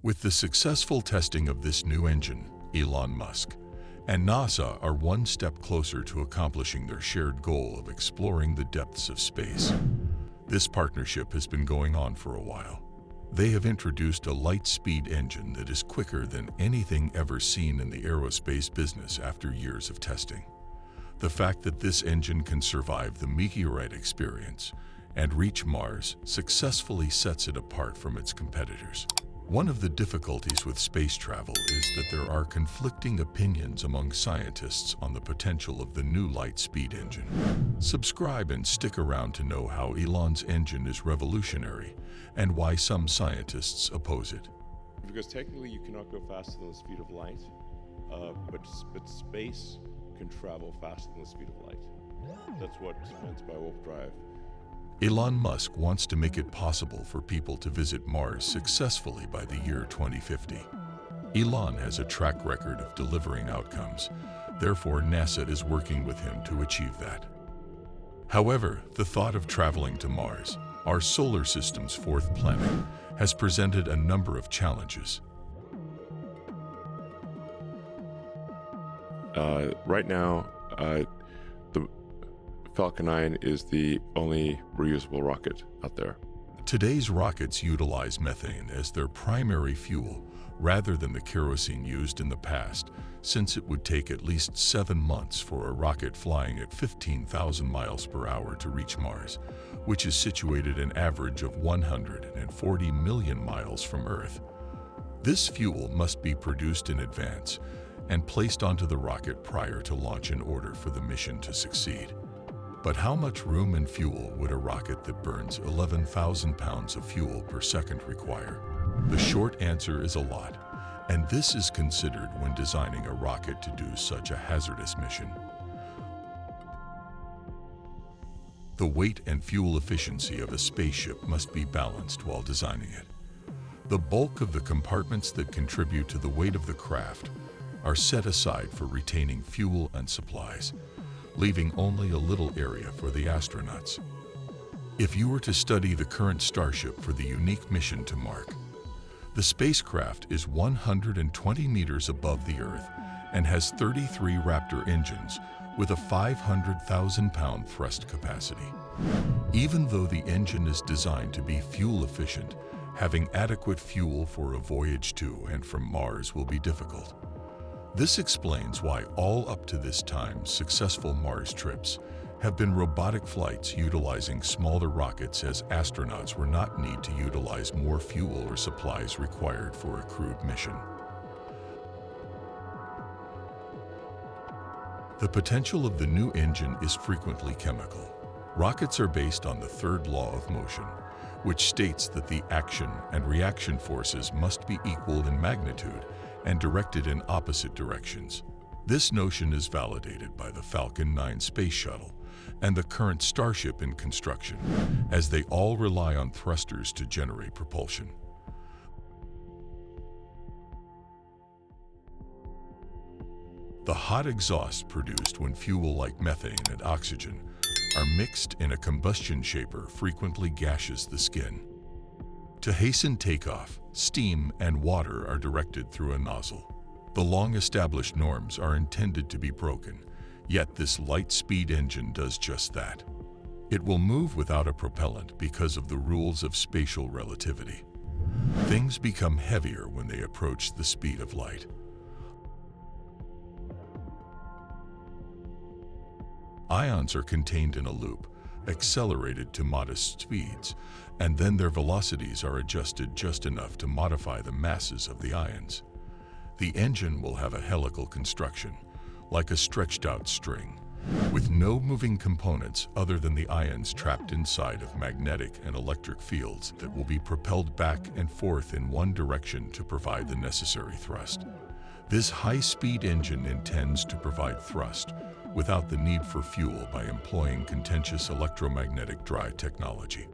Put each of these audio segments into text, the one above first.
With the successful testing of this new engine, Elon Musk and NASA are one step closer to accomplishing their shared goal of exploring the depths of space. This partnership has been going on for a while. They have introduced a light-speed engine that is quicker than anything ever seen in the aerospace business after years of testing. The fact that this engine can survive the meteorite experience and reach Mars successfully sets it apart from its competitors. One of the difficulties with space travel is that there are conflicting opinions among scientists on the potential of the new light-speed engine. Subscribe and stick around to know how Elon's engine is revolutionary and why some scientists oppose it. Because technically you cannot go faster than the speed of light, but space can travel faster than the speed of light. That's what's meant by warp drive. Elon Musk wants to make it possible for people to visit Mars successfully by the year 2050. Elon has a track record of delivering outcomes. Therefore, NASA is working with him to achieve that. However, the thought of traveling to Mars, our solar system's fourth planet, has presented a number of challenges. Right now, the Falcon 9 is the only reusable rocket out there. Today's rockets utilize methane as their primary fuel rather than the kerosene used in the past, since it would take at least 7 months for a rocket flying at 15,000 miles per hour to reach Mars, which is situated an average of 140 million miles from Earth. This fuel must be produced in advance and placed onto the rocket prior to launch in order for the mission to succeed. But how much room and fuel would a rocket that burns 11,000 pounds of fuel per second require? The short answer is a lot, and this is considered when designing a rocket to do such a hazardous mission. The weight and fuel efficiency of a spaceship must be balanced while designing it. The bulk of the compartments that contribute to the weight of the craft are set aside for retaining fuel and supplies, leaving only a little area for the astronauts. If you were to study the current Starship for the unique mission to Mars, the spacecraft is 120 meters above the Earth and has 33 Raptor engines with a 500,000-pound thrust capacity. Even though the engine is designed to be fuel efficient, having adequate fuel for a voyage to and from Mars will be difficult. This explains why all up to this time successful Mars trips have been robotic flights utilizing smaller rockets, as astronauts would not need to utilize more fuel or supplies required for a crewed mission. The potential of the new engine is frequently chemical. Rockets are based on the third law of motion, which states that the action and reaction forces must be equal in magnitude and directed in opposite directions. This notion is validated by the Falcon 9 space shuttle and the current Starship in construction, as they all rely on thrusters to generate propulsion. The hot exhausts produced when fuel like methane and oxygen are mixed in a combustion chamber frequently gashes the skin. To hasten takeoff, steam and water are directed through a nozzle. The long-established norms are intended to be broken, yet this light-speed engine does just that. It will move without a propellant because of the rules of spatial relativity. Things become heavier when they approach the speed of light. Ions are contained in a loop, accelerated to modest speeds, and then their velocities are adjusted just enough to modify the masses of the ions. The engine will have a helical construction, like a stretched-out string, with no moving components other than the ions trapped inside of magnetic and electric fields that will be propelled back and forth in one direction to provide the necessary thrust. This high-speed engine intends to provide thrust without the need for fuel by employing contentious electromagnetic drive technology.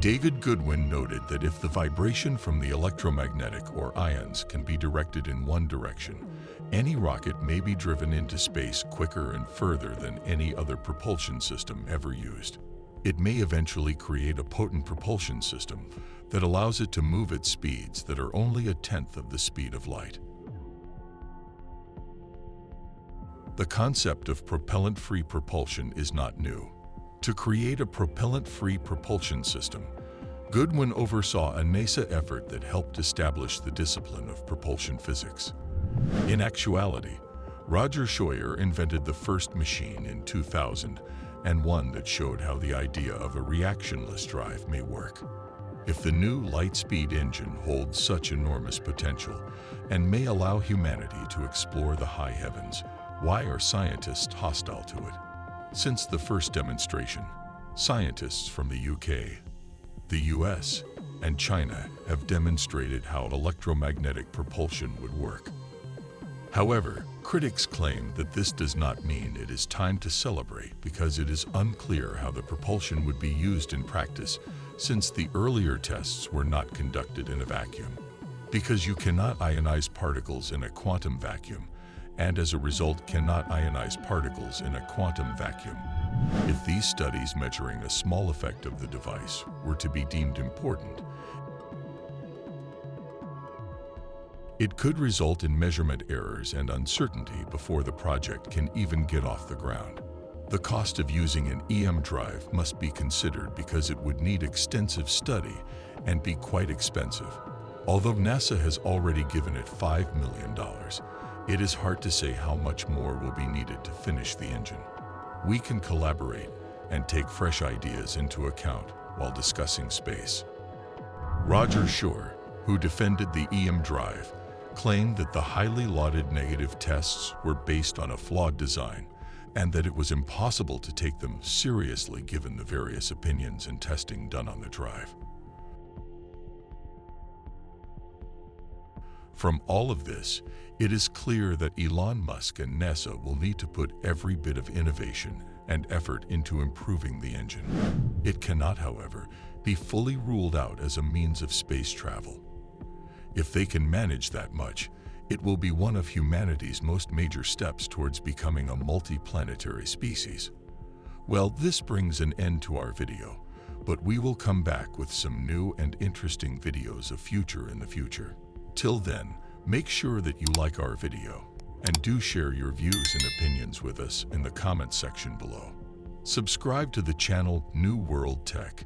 David Goodwin noted that if the vibration from the electromagnetic or ions can be directed in one direction, any rocket may be driven into space quicker and further than any other propulsion system ever used. It may eventually create a potent propulsion system that allows it to move at speeds that are only a tenth of the speed of light. The concept of propellant-free propulsion is not new. To create a propellant-free propulsion system, Goodwin oversaw a NASA effort that helped establish the discipline of propulsion physics. In actuality, Roger Scheuer invented the first machine in 2000, and one that showed how the idea of a reactionless drive may work. If the new light-speed engine holds such enormous potential and may allow humanity to explore the high heavens, why are scientists hostile to it? Since the first demonstration, scientists from the UK, the US, and China have demonstrated how electromagnetic propulsion would work. However, critics claim that this does not mean it is time to celebrate because it is unclear how the propulsion would be used in practice since the earlier tests were not conducted in a vacuum. Because you cannot ionize particles in a quantum vacuum, and as a result cannot ionize particles in a quantum vacuum. If these studies measuring a small effect of the device were to be deemed important, it could result in measurement errors and uncertainty before the project can even get off the ground. The cost of using an EM drive must be considered because it would need extensive study and be quite expensive. Although NASA has already given it $5 million, it is hard to say how much more will be needed to finish the engine. We can collaborate and take fresh ideas into account while discussing space. Roger Scheuer, who defended the EM drive, claimed that the highly lauded negative tests were based on a flawed design and that it was impossible to take them seriously given the various opinions and testing done on the drive. From all of this, it is clear that Elon Musk and NASA will need to put every bit of innovation and effort into improving the engine. It cannot, however, be fully ruled out as a means of space travel. If they can manage that much, it will be one of humanity's most major steps towards becoming a multi-planetary species. Well, this brings an end to our video, but we will come back with some new and interesting videos of future in the future. Till then, make sure that you like our video and do share your views and opinions with us in the comments section below. Subscribe to the channel New World Tech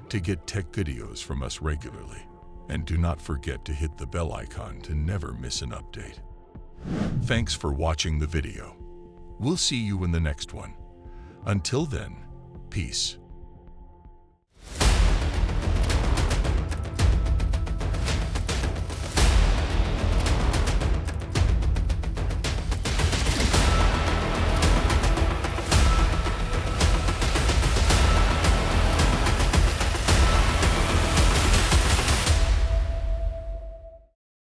to get tech videos from us regularly. And do not forget to hit the bell icon to never miss an update. Thanks for watching the video. We'll see you in the next one. Until then, peace.